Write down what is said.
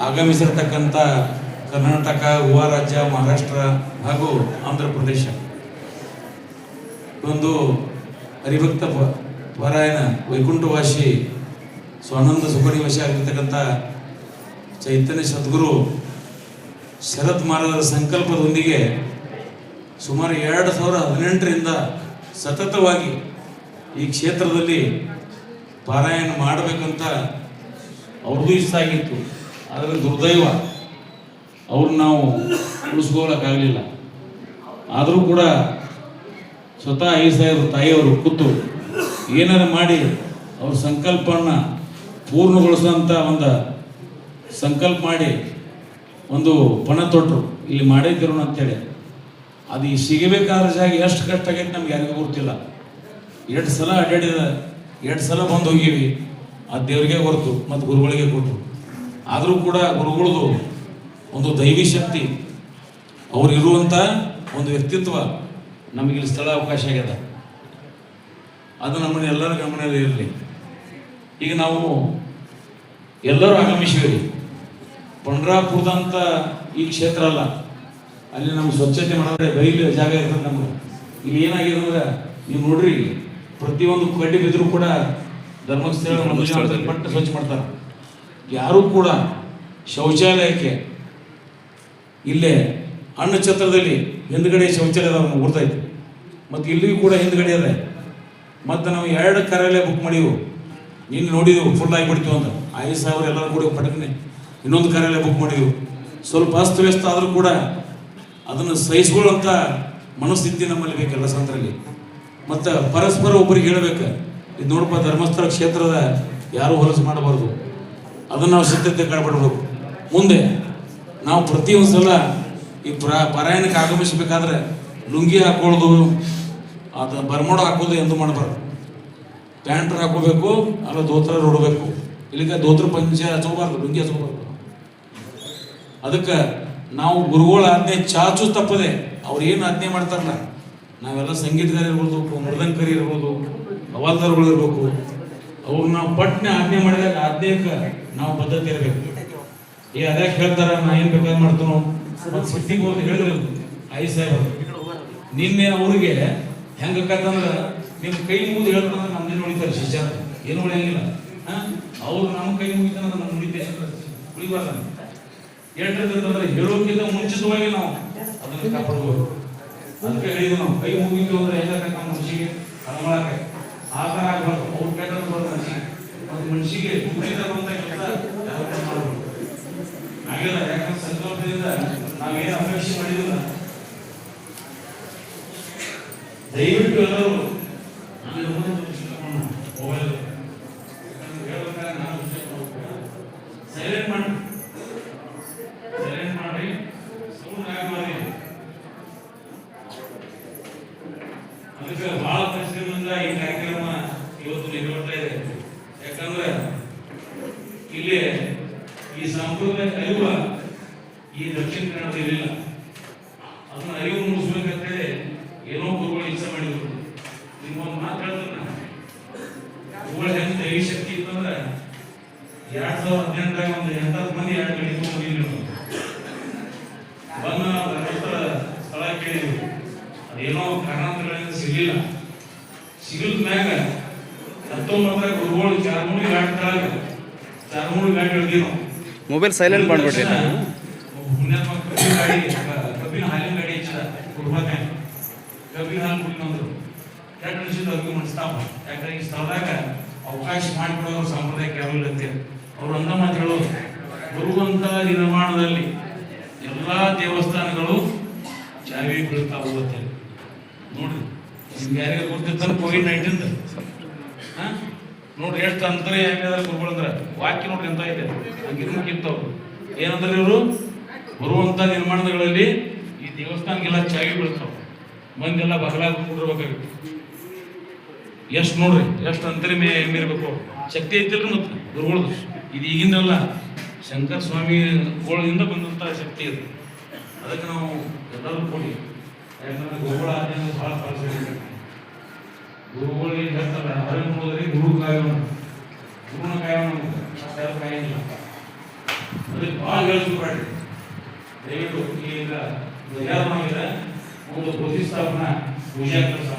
ಆಗಮಿಸಿರ್ತಕ್ಕಂಥ ಕರ್ನಾಟಕ, ಗೋವಾ ರಾಜ್ಯ, ಮಹಾರಾಷ್ಟ್ರ ಹಾಗೂ ಆಂಧ್ರ ಪ್ರದೇಶ ಒಂದು ಹರಿಭಕ್ತ ಪಾರಾಯಣ ವೈಕುಂಠವಾಸಿ ಸ್ವಾನಂದ ಸುಖನಿವಾಸಿ ಆಗಿರ್ತಕ್ಕಂಥ ಚೈತನ್ಯ ಸದ್ಗುರು ಶರತ್ ಮಹಾರಾಜರ ಸಂಕಲ್ಪದೊಂದಿಗೆ ಸುಮಾರು 2018ರಿಂದ ಸತತವಾಗಿ ಈ ಕ್ಷೇತ್ರದಲ್ಲಿ ಪಾರಾಯಣ ಮಾಡಬೇಕಂತ ಅವ್ರಿಗೂ ಇಷ್ಟ ಆಗಿತ್ತು. ಆದರೆ ದುರ್ದೈವ ಅವ್ರು ನಾವು ಉಳಿಸ್ಕೊಳ್ಳೋಕ್ಕಾಗಲಿಲ್ಲ. ಆದರೂ ಕೂಡ ಸ್ವತಃ 5,000 ತಾಯಿಯವರು ಕೂತು ಏನಾರು ಮಾಡಿ ಅವ್ರ ಸಂಕಲ್ಪವನ್ನು ಪೂರ್ಣಗೊಳಿಸೋಂಥ ಒಂದು ಸಂಕಲ್ಪ ಮಾಡಿ ಒಂದು ಪಣ ತೊಟ್ಟರು, ಇಲ್ಲಿ ಮಾಡಿದ್ದಿರೋಣ ಅಂತೇಳಿ. ಅದು ಈ ಸಿಗಬೇಕಾದ ಜಾಗ ಎಷ್ಟು ಕಷ್ಟ ಆಗೈತೆ ನಮ್ಗೆ ಯಾರಿಗೂ ಗೊತ್ತಿಲ್ಲ. 2 ಸಲ ಅಡ್ಡಾಡಿದ, 2 ಸಲ ಬಂದು ಹೋಗೀವಿ. ಆ ದೇವರಿಗೆ ಹೊರತು ಮತ್ತು ಗುರುಗಳಿಗೆ ಕೊಟ್ಟರು. ಆದರೂ ಕೂಡ ಗುರುಗಳದು ಒಂದು ದೈವಿ ಶಕ್ತಿ, ಅವ್ರಿರುವಂಥ ಒಂದು ವ್ಯಕ್ತಿತ್ವ ನಮಗಿಲ್ಲಿ ಸ್ಥಳ ಅವಕಾಶ ಆಗ್ಯದ. ಅದು ನಮ್ಮನ್ನ ಎಲ್ಲರ ಗಮನದಲ್ಲಿ ಇರಲಿ. ಈಗ ನಾವು ಎಲ್ಲರೂ ಆಗಮಿಸಿವಿ. ಪಂಡ್ರಾಪುರದಂಥ ಈ ಕ್ಷೇತ್ರ ಅಲ್ಲ, ಅಲ್ಲಿ ನಮ್ಗೆ ಸ್ವಚ್ಛತೆ ಮಾಡಿದ್ರೆ ಬೈಲಿ ಜಾಗ ಇರ್ತದೆ ನಮ್ಗೆ. ಇಲ್ಲಿ ಏನಾಗಿದೆ ಅಂದ್ರೆ ನೀವು ನೋಡ್ರಿ, ಪ್ರತಿಯೊಂದು ಕಡ್ಡಿ ಬಿದ್ದರೂ ಕೂಡ ಧರ್ಮಸ್ಥಳ ಪಟ್ಟು ಸ್ವಚ್ಛ ಮಾಡ್ತಾರೆ. ಯಾರೂ ಕೂಡ ಶೌಚಾಲಯಕ್ಕೆ ಇಲ್ಲೇ ಅನ್ನಛತ್ರದಲ್ಲಿ ಹಿಂದ್ಗಡೆ ಶೌಚಾಲಯ ಗುರ್ತೈತೆ, ಮತ್ತು ಇಲ್ಲಿಗೂ ಕೂಡ ಹಿಂದ್ಗಡೆ ಅದ. ಮತ್ತು ನಾವು 2 ಕಾರ್ಯಾಲಯ ಬುಕ್ ಮಾಡಿವು. ಇನ್ನು ನೋಡಿದೆವು ಫುಲ್ ಆಗಿಬಿಡ್ತೀವಿ ಅಂತ 5,000 ಎಲ್ಲರೂ ಕೂಡ ಪಟಕನೆ ಇನ್ನೊಂದು ಕಾರ್ಯಾಲಯ ಬುಕ್ ಮಾಡಿದೆವು. ಸ್ವಲ್ಪ ಅಸ್ತವ್ಯಸ್ತ ಆದರೂ ಕೂಡ ಅದನ್ನು ಸಹಿಸ್ಕೊಳ್ಳೋಂಥ ಮನಸ್ಥಿತಿ ನಮ್ಮಲ್ಲಿ ಬೇಕೆಲ್ಲ ಸಂದರಲ್ಲಿ. ಮತ್ತು ಪರಸ್ಪರ ಒಬ್ಬರಿಗೆ ಹೇಳಬೇಕು, ಇದು ನೋಡಪ್ಪ ಧರ್ಮಸ್ಥಳ ಕ್ಷೇತ್ರದ ಯಾರೂ ಹೊಲಸು ಮಾಡಬಾರ್ದು, ಅದನ್ನು ನಾವು ಸಿದ್ಧತೆ ಕಾಡ್ಬಿಡ್ಬೇಕು. ಮುಂದೆ ನಾವು ಪ್ರತಿಯೊಂದು ಸಲ ಈ ಪಾರಾಯಣಕ್ಕೆ ಆಗಮಿಸಬೇಕಾದ್ರೆ ಲುಂಗಿ ಹಾಕೊಳ್ಳೋದು, ಅದು ಬರ್ಮೋಡ ಹಾಕೋದು ಎಂದು ಮಾಡಬಾರ್ದು. ಪ್ಯಾಂಟ್ ಹಾಕೋಬೇಕು, ಅಲ್ಲ ಧೋತ್ರ ನೋಡಬೇಕು. ಇಲ್ಲಿಗೆ ಧೋತ್ರ ಪಂಚ ಹಚ್ಕೋಬಾರ್ದು, ಲುಂಗಿ ಹಚ್ಕೋಬಾರ್ದು. ಅದಕ್ಕೆ ನಾವು ಗುರುಗಳ ಆಜ್ಞೆ ಚಾಚು ತಪ್ಪದೆ ಅವ್ರು ಏನು ಆಜ್ಞೆ ಮಾಡ್ತಾರಲ್ಲ, ನಾವೆಲ್ಲ ಸಂಗೀತಗಾರ ಇರ್ಬೋದು, ಮೃದಂಕರಿ ಇರ್ಬೋದು, ಹವಾಲ್ದಾರ್ಗಳು ಇರ್ಬೇಕು, ಅವ್ರು ನಾವು ಪಟ್ನೆ ಆಜ್ಞೆ ಮಾಡಿದಾಗ ಆಜ್ಞೆಗೆ ನಾವು ಬದ್ಧತೆ ಇರಬೇಕು. ಅದಕ್ಕೆ ಹೇಳ್ತಾರ, ನಾ ಏನು ಬೇಕಾದ್ರೆ ಮಾಡ್ತಾನೋ ಮತ್ತು ಸಿಟ್ಟಿಗೆ ಹೋಗಿ ಹೇಳಿದ್ರು 5,000 ನಿನ್ನೆ ಅವ್ರಿಗೆ ಹೆಂಗಕ್ಕಂದ್ರೆ ನಿಮ್ಮ ಕೈ ಮುಗಿದು ಹೇಳ್ತಾನೆ ನಮ್ದೇನು ಉಳಿತಾರೆ ಶಿಷ್ಯ, ಏನು ಉಳಿಯಂಗಿಲ್ಲ. ಅವ್ರು ನಮ್ಮ ಕೈ ಮುಗಿತಾನಂದ್ರೆ ನಮ್ಮ ಉಳಿತೆ ಉಳಿಬಾರ್ದ. ಹೇಳ್ತಿರ್ತಂದ್ರೆ ಹೇಳೋಕ್ಕಿಂತ ಮುಂಚಿತವಾಗಿ ನಾವು ಅದನ್ನು ಕಾಪಾಡ್ಬೋದು. ಅದಕ್ಕೆ ಹೇಳಿದ್ವಿ, ನಾವು ಕೈ ಮುಗಿತು ಅಂದ್ರೆ ಹೆಂಗಕ್ಕ ನಮ್ಮ ಮನುಷ್ಯಗೆ ಕಳಮಳಕ್ಕೆ ಆ ಥರ ಆಗ್ಬಾರ್ದು. ಅವ್ರು ಕೆಟ್ಟದ್ದು ಬರೋದು ಮನುಷ್ಯಗೆ ಉಳಿದ ಬಂದ ಕೆಲಸ ಮಾಡಬೇಕು ಆಗಿಲ್ಲ. ಯಾಕಂದ್ರೆ ಸಂಕಲ್ಪದಿಂದ ನಾವೇನು ಅಪೇಕ್ಷೆ ಮಾಡಿದಿಲ್ಲ. ದಯವಿಟ್ಟು ಎಲ್ಲರೂ ಮೊಬೈಲ್ ಹೇಳ್ಬೇಕಾದ್ರೆ ನಾನು ಸೈಲೆಂಟ್ ಮಾಡಿ ಸೌಂಡ್ ಮಾಡಿ. ಅದಕ್ಕೆ ಬಹಳ ಕಷ್ಟದಿಂದ ಈ ಕಾರ್ಯಕ್ರಮ ಇವತ್ತು ನಿರ್ವಹಿಸ್ತಾ ಇದೆ. ಯಾಕಂದ್ರೆ ಇಲ್ಲಿ ಈ ಸಂಪ್ರದಾಯ ಅರಿವು ಈ ದಕ್ಷಿಣ ಕನ್ನಡದ ಇರಲಿಲ್ಲ. ಅದನ್ನ ಅರಿವು ಮೂಡಿಸ್ಬೇಕಂತೇಳಿ ಏನೋ ಗುರುಗಳು ಇಚ್ಛೆ ಮಾಡಿದ್ರು. ನಿಮ್ಮೊಂದು ಮಾತು ಹೇಳಿದ್ರೆ ಗುರುಗಳ ಹೆಂಗೆ ದೈವಿ ಶಕ್ತಿ ಇತ್ತಂದ್ರೆ 2018 ಒಂದು 80 ಮಂದಿ 2 ಗಂಟೆ ಬಂದಿದ್ರು. ಬಂದು ನಾವು ಧರ್ಮಸ್ಥಳ ಸ್ಥಳ ಕೇಳಿದ್ವಿ. ಅದೇನೋ ಕಾರಣಾಂತರಗಳಿಂದ ಸಿಗಲಿಲ್ಲ. ಸಿಗದ ಮ್ಯಾಗ 19 ಗುರುಗಳು ಚಾರ್ಮುಡಿ ಘಾಟ್ ತಳಗ ಚಾರ್ಮುಡಿ ಘಾಟ್ ಹಿಡಿದಿರೋ ಮೊಬೈಲ್ ಸೈಲೆಂಟ್ ಮಾಡ್ಬಿಟ್ರಿ. ಕಬ್ಬಿನ ಹಾಲಿನ ಗಾಡಿ ಹೆಚ್ಚಿದ ಕುಡ್ಬೇಕಾ ಕಬ್ಬಿನ ಹಾಲು ಕುಡಿನಂದ್ರು ಕೆಟ್ಟ ಅನಿಸಿದ್ದು ಅವ್ರಿಗೆ ಮನಸ್ತಾಪ. ಯಾಕಂದ್ರೆ ಈ ಸ್ಥಳದಾಗ ಅವಕಾಶ ಮಾಡಿಕೊಡೋರು ಸಂಪ್ರದಾಯಕ್ಕೆ ಯಾರು ಇಲ್ಲ ಅಂತೇಳಿ ಅವ್ರು ಅಂದ ಮಾತು ಹೇಳೋದು. ಬರುವಂತ ನಿರ್ಮಾಣದಲ್ಲಿ ಎಲ್ಲ ದೇವಸ್ಥಾನಗಳು ಚಾವಿ ಬೀಳ್ತಾ ಹೋಗುತ್ತೆ. ನೋಡ್ರಿ, ನಿಮ್ಗೆ ಯಾರಿಗೆ ಗೊತ್ತಿರ್ತಾರೆ COVID-19 ನೋಡ್ರಿ ಎಷ್ಟು ಅಂತರ ಹೆಂಗಿದಾರೆ ಗುರುಗಳಂದ್ರೆ ವಾಕ್ಯ ನೋಡ್ರಿ ಎಂತ ಇದೆ. ಹಂಗಿರ್ಬೇಕಿತ್ತವ್ರು ಏನಂದ್ರೆ ಇವರು ಬರುವಂತ ನಿರ್ಮಾಣಗಳಲ್ಲಿ ಈ ದೇವಸ್ಥಾನಕ್ಕೆಲ್ಲ ಚಾವಿ ಬೀಳ್ತಾವ. ಮಂದೆಲ್ಲ ಬಗಲಾಗ ಕೂಡಿರ್ಬೇಕಾಗಿತ್ತು. ಎಷ್ಟು ನೋಡ್ರಿ ಎಷ್ಟು ಅಂತರಿ ಮೀರ್ಬೇಕು ಶಕ್ತಿ ಐತಿಲ್ರಿ ಮತ್ತೆ ಗುರುಗಳದು. ಇದು ಈಗಿಂದಲ್ಲ, ಶಂಕರ ಸ್ವಾಮಿಗಳಿಂದ ಬಂದಂಥ ಶಕ್ತಿ ಇದು. ಅದಕ್ಕೆ ನಾವು ಎಲ್ಲರೂ ಕೊಡಿ. ಯಾಕಂದ್ರೆ ಗುರುಗಳ ಆಜ್ಞೆ ಬಹಳ ಫಲ. ಗುರುಗಳು ಏನು ಹೇಳ್ತಾರೆ ಹೊರಗೆ ನೋಡಿದ್ರೆ ಗುರು ಕಾಯೋಣ, ಗುರುನ ಕಾಯೋಣ, ಕಾಯಿಲ್ಲ. ಅದಕ್ಕೆ ಭಾಳ ಹೇಳಿಸ್ಬೇಡ್ರಿ. ದಯವಿಟ್ಟು ಈಗ ಧ್ವಜಾರೋಹಣ ಇದೆ, ಒಂದು ಪ್ರತಿಷ್ಠಾಪನಾ ಪೂಜಾ ಕೆಲಸ